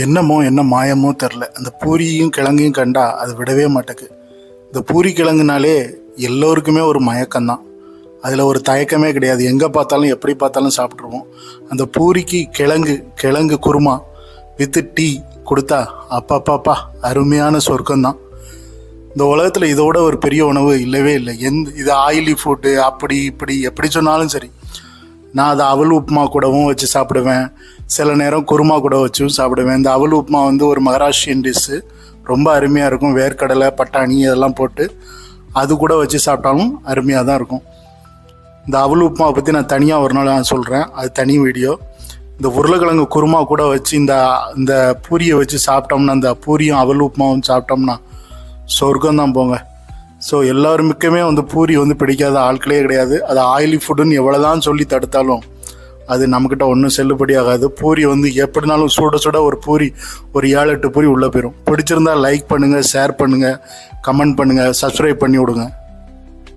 என்னமோ என்ன மாயமோ தெரில, அந்த பூரியும் கிழங்கையும் கண்டா அது விடவே மாட்டேக்கு. இந்த பூரி கிழங்குனாலே எல்லோருக்குமே ஒரு மயக்கம்தான். அதில் ஒரு தயக்கமே கிடையாது. எங்கே பார்த்தாலும் எப்படி பார்த்தாலும் சாப்பிட்ருவோம். அந்த பூரிக்கு கிழங்கு குருமா வித்து டீ கொடுத்தா அப்பாப்பாப்பா அருமையான சொர்க்கம்தான். இந்த உலகத்தில் இதோட ஒரு பெரிய உணவு இல்லவே இல்லை. இது ஆயிலி ஃபுட்டு அப்படி இப்படி எப்படி சொன்னாலும் சரி, நான் அதை அவல் உப்புமா கூடவும் வச்சு சாப்பிடுவேன். சில நேரம் குருமா கூட வச்சும் சாப்பிடுவேன். இந்த அவல் உப்புமா ஒரு மகாராஷ்டிரியன் டிஷ்ஷு, ரொம்ப அருமையாக இருக்கும். வேர்க்கடலை பட்டாணி இதெல்லாம் போட்டு அது கூட வச்சு சாப்பிட்டாலும் அருமையாக தான் இருக்கும். இந்த அவல் உப்புமா பற்றி நான் தனியாக ஒரு நாள் நான் சொல்கிறேன், அது தனி வீடியோ. இந்த உருளைக்கிழங்கு குருமா கூட வச்சு இந்த பூரியை வச்சு சாப்பிட்டோம்னா, அந்த பூரியும் அவல் உப்புமாவும் சாப்பிட்டோம்னா சொர்க்கம் போங்க. ஸோ எல்லாருக்குமே பூரி பிடிக்காத ஆட்களே கிடையாது. அது ஆயிலி ஃபுட்டுன்னு எவ்வளோ தான் சொல்லி தடுத்தாலும் அது நம்மக்கிட்ட ஒன்றும் செல்லுபடி ஆகாது. பூரி எப்படினாலும் சுட சுட ஒரு பூரி ஒரு 7-8 பூரி உள்ளே போயிடும். பிடிச்சிருந்தா லைக் பண்ணுங்கள், ஷேர் பண்ணுங்கள், கமெண்ட் பண்ணுங்கள், சப்ஸ்கிரைப் பண்ணி விடுங்க.